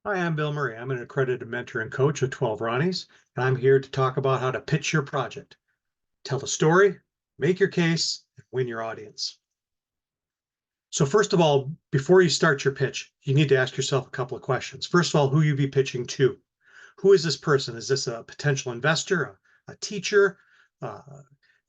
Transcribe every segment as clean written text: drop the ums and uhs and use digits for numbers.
Hi, I'm Bill Murray. I'm an accredited mentor and coach with 12 Ronnies, and I'm here to talk about how to pitch your project, tell the story, make your case, and win your audience. So first of all, before you start your pitch, you need to ask yourself a couple of questions. First of all, who you be pitching to? Who is this person? Is this a potential investor, a teacher,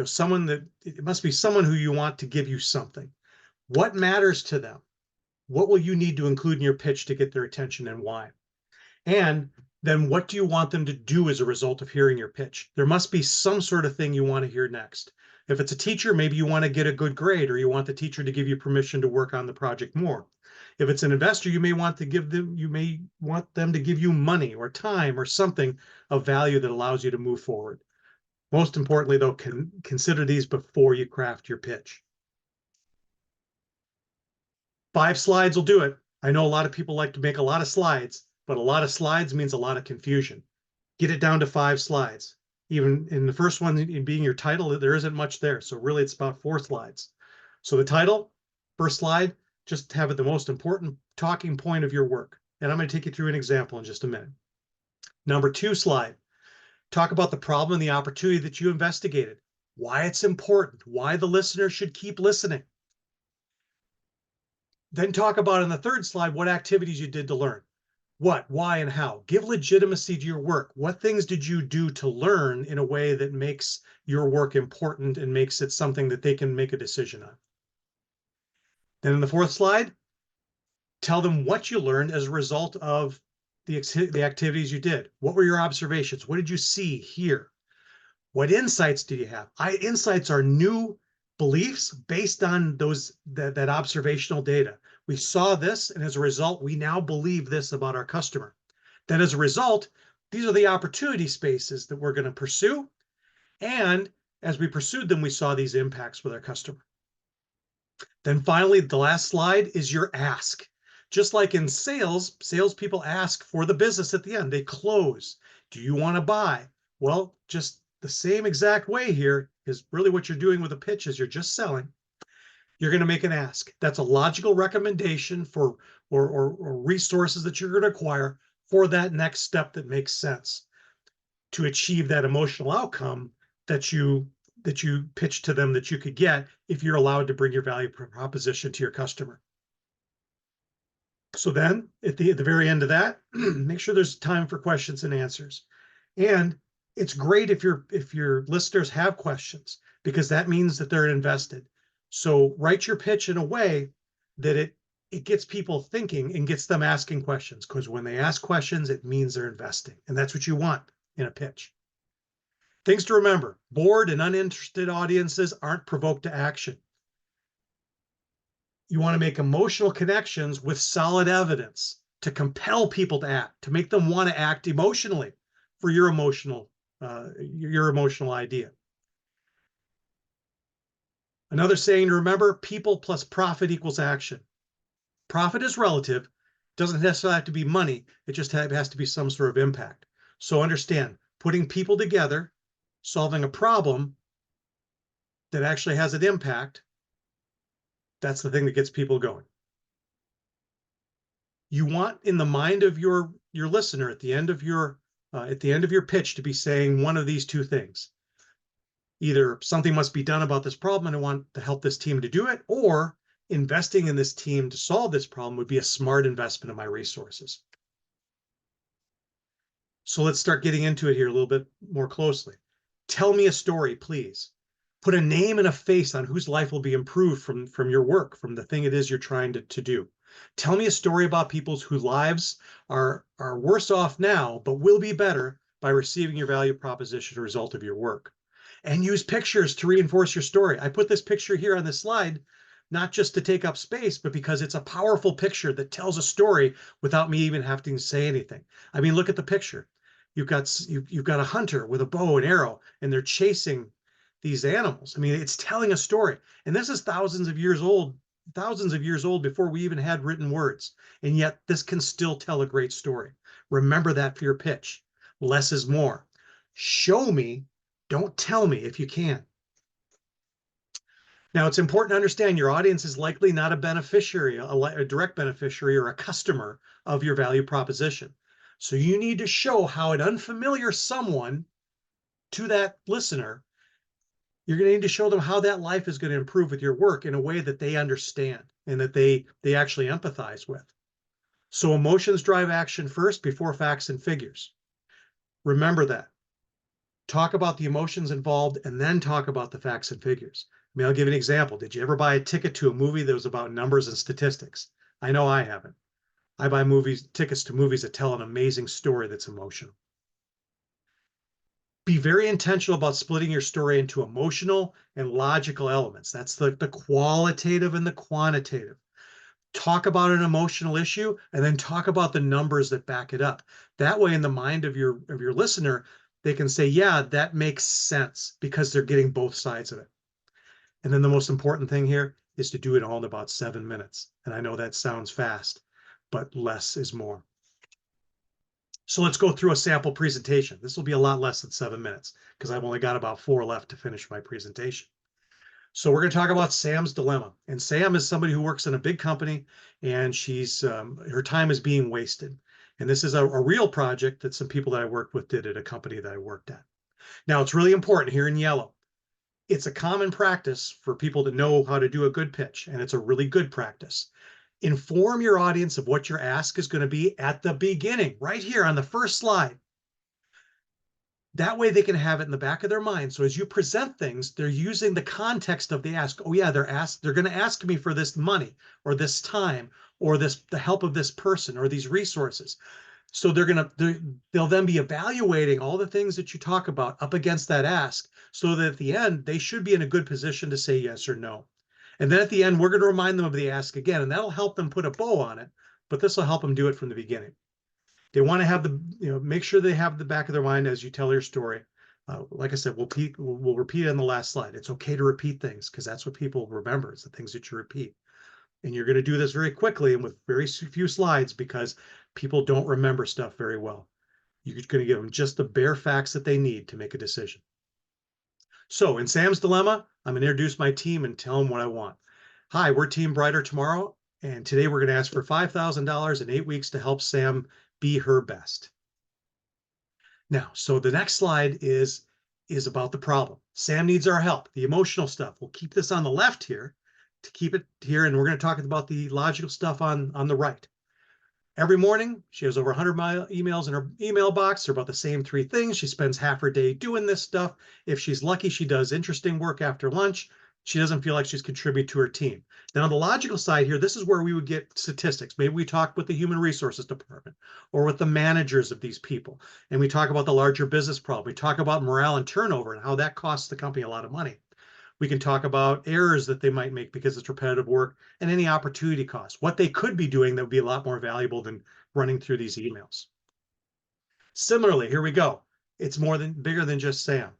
someone that it must be someone who you want to give you something. What matters to them? What will you need to include in your pitch to get their attention and why? And then what do you want them to do as a result of hearing your pitch? There must be some sort of thing you want to hear next. If it's a teacher, maybe you want to get a good grade, or you want the teacher to give you permission to work on the project more. If it's an investor, you may want them to give you money or time or something of value that allows you to move forward. Most importantly, though, consider these before you craft your pitch. 5 slides will do it. I know a lot of people like to make a lot of slides, but a lot of slides means a lot of confusion. Get it down to 5 slides. Even in the first one, in being your title, there isn't much there. So really, it's about 4 slides. So the title, first slide, just have it the most important talking point of your work. And I'm going to take you through an example in just a minute. Number 2 slide, talk about the problem and the opportunity that you investigated, why it's important, why the listener should keep listening. Then talk about in the 3rd slide what activities you did to learn. What, why, and how. Give legitimacy to your work. What things did you do to learn in a way that makes your work important and makes it something that they can make a decision on? Then in the 4th slide, tell them what you learned as a result of the activities you did. What were your observations? What did you see, hear? What insights did you have? Insights are new beliefs based on that observational data. We saw this, and as a result, we now believe this about our customer. Then as a result, these are the opportunity spaces that we're going to pursue. And as we pursued them, we saw these impacts with our customer. Then finally, the last slide is your ask. Just like in sales, salespeople ask for the business at the end. They close. Do you want to buy? Well, just the same exact way here is really what you're doing with a pitch is you're just selling. You're going to make an ask. That's a logical recommendation for or resources that you're going to acquire for that next step that makes sense to achieve that emotional outcome that you pitch to them that you could get if you're allowed to bring your value proposition to your customer. So then at the very end of that, make sure there's time for questions and answers. And it's great if your listeners have questions, because that means that they're invested. So write your pitch in a way that it gets people thinking and gets them asking questions, because when they ask questions, it means they're investing. And that's what you want in a pitch. Things to remember: bored and uninterested audiences aren't provoked to action. You want to make emotional connections with solid evidence to compel people to act, to make them want to act emotionally for your emotional idea. Another saying to remember: people plus profit equals action. Profit is relative, doesn't necessarily have to be money, it just has to be some sort of impact. So understand, putting people together, solving a problem that actually has an impact, that's the thing that gets people going. You want in the mind of your listener at the end of your pitch to be saying one of these 2 things. Either something must be done about this problem and I want to help this team to do it, or investing in this team to solve this problem would be a smart investment of my resources. So let's start getting into it here a little bit more closely. Tell me a story, please. Put a name and a face on whose life will be improved from your work, from the thing it is you're trying to do. Tell me a story about people whose lives are worse off now, but will be better by receiving your value proposition as a result of your work. And use pictures to reinforce your story. I put this picture here on this slide, not just to take up space, but because it's a powerful picture that tells a story without me even having to say anything. I mean, look at the picture. You've got a hunter with a bow and arrow, and they're chasing these animals. I mean, it's telling a story. And this is thousands of years old before we even had written words. And yet this can still tell a great story. Remember that for your pitch. Less is more. Show me, don't tell me if you can. Now, it's important to understand your audience is likely not a beneficiary, a direct beneficiary or a customer of your value proposition. So you need to show how an unfamiliar someone to that listener, you're going to need to show them how that life is going to improve with your work in a way that they understand and that they actually empathize with. So emotions drive action first before facts and figures. Remember that. Talk about the emotions involved and then talk about the facts and figures. I mean, I'll give you an example. Did you ever buy a ticket to a movie that was about numbers and statistics? I know I haven't. I buy tickets to movies that tell an amazing story that's emotional. Be very intentional about splitting your story into emotional and logical elements. That's the qualitative and the quantitative. Talk about an emotional issue and then talk about the numbers that back it up. That way, in the mind of your listener, they can say, yeah, that makes sense, because they're getting both sides of it. And then the most important thing here is to do it all in about 7 minutes. And I know that sounds fast, but less is more. So let's go through a sample presentation. This will be a lot less than 7 minutes because I've only got about 4 left to finish my presentation. So we're going to talk about Sam's dilemma. And Sam is somebody who works in a big company, and her time is being wasted. And this is a real project that some people that I worked with did at a company that I worked at. Now, it's really important here in yellow. It's a common practice for people to know how to do a good pitch, and it's a really good practice. Inform your audience of what your ask is going to be at the beginning, right here on the first slide. That way they can have it in the back of their mind. So as you present things, they're using the context of the ask. Oh yeah, they're going to ask me for this money or this time or the help of this person or these resources. So they'll then be evaluating all the things that you talk about up against that ask, so that at the end, they should be in a good position to say yes or no. And then at the end, we're going to remind them of the ask again, and that'll help them put a bow on it, but this will help them do it from the beginning. They want to have make sure they have the back of their mind as you tell your story. Like I said, we'll repeat it on the last slide. It's okay to repeat things because that's what people remember, is the things that you repeat. And you're going to do this very quickly and with very few slides because people don't remember stuff very well. You're going to give them just the bare facts that they need to make a decision. So in Sam's dilemma, I'm going to introduce my team and tell them what I want. Hi, we're Team Brighter Tomorrow, and today we're going to ask for $5,000 in 8 weeks to help Sam be her best. Now, so the next slide is about the problem. Sam needs our help, the emotional stuff. We'll keep this on the left here to keep it here, and we're going to talk about the logical stuff on the right. Every morning, she has over 100 emails in her email box. They're about the same 3 things. She spends half her day doing this stuff. If she's lucky, she does interesting work after lunch. She doesn't feel like she's contributed to her team. Now, on the logical side here, this is where we would get statistics. Maybe we talk with the human resources department or with the managers of these people, and we talk about the larger business problem. We talk about morale and turnover and how that costs the company a lot of money. We can talk about errors that they might make because it's repetitive work and any opportunity costs, what they could be doing that would be a lot more valuable than running through these emails. Similarly, here we go. It's bigger than just Sam.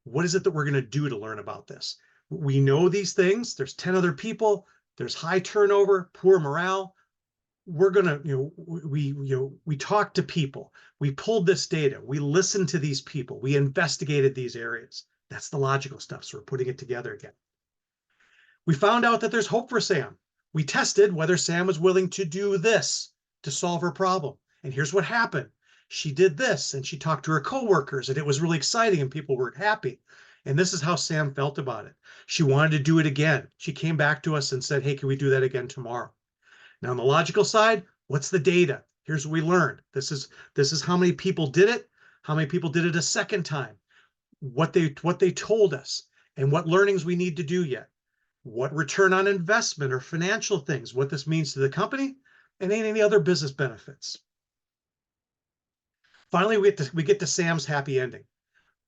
What is it that we're going to do to learn about this? We know these things. There's 10 other people. There's high turnover, poor morale. We're going to, we talked to people. We pulled this data. We listened to these people. We investigated these areas. That's the logical stuff. So we're putting it together again. We found out that there's hope for Sam. We tested whether Sam was willing to do this to solve her problem. And here's what happened. She did this and she talked to her coworkers and it was really exciting and people were happy. And this is how Sam felt about it. She wanted to do it again. She came back to us and said, hey, can we do that again tomorrow? Now, on the logical side, what's the data? Here's what we learned. This is how many people did it, how many people did it a second time, what they told us, and what learnings we need to do yet, what return on investment or financial things, what this means to the company, and any other business benefits. Finally, we get to Sam's happy ending.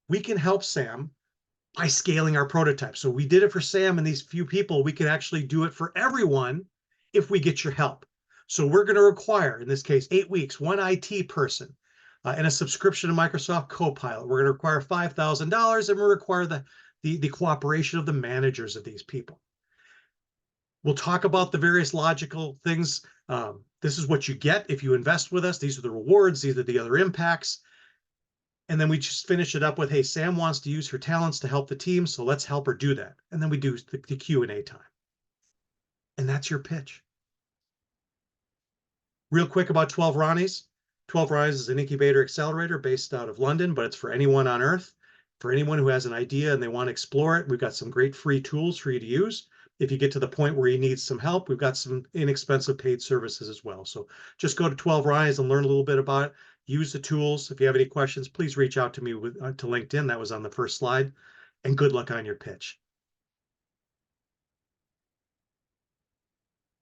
We can help Sam by scaling our prototype. So we did it for Sam and these few people. We can actually do it for everyone if we get your help. So we're going to require, in this case, 8 weeks, 1 IT person, and a subscription to Microsoft Copilot. We're going to require $5,000, and we require the cooperation of the managers of these people. We'll talk about the various logical things. This is what you get if you invest with us. These are the rewards. These are the other impacts. And then we just finish it up with, hey, Sam wants to use her talents to help the team, so let's help her do that. And then we do the Q&A time. And that's your pitch. Real quick about 12 Ronnies. 12 Ronnies is an incubator accelerator based out of London, but it's for anyone on Earth. For anyone who has an idea and they want to explore it, we've got some great free tools for you to use. If you get to the point where you need some help, we've got some inexpensive paid services as well. So just go to 12 Ronnies and learn a little bit about it. Use the tools. If you have any questions, please reach out to me to LinkedIn. That was on the first slide. And good luck on your pitch.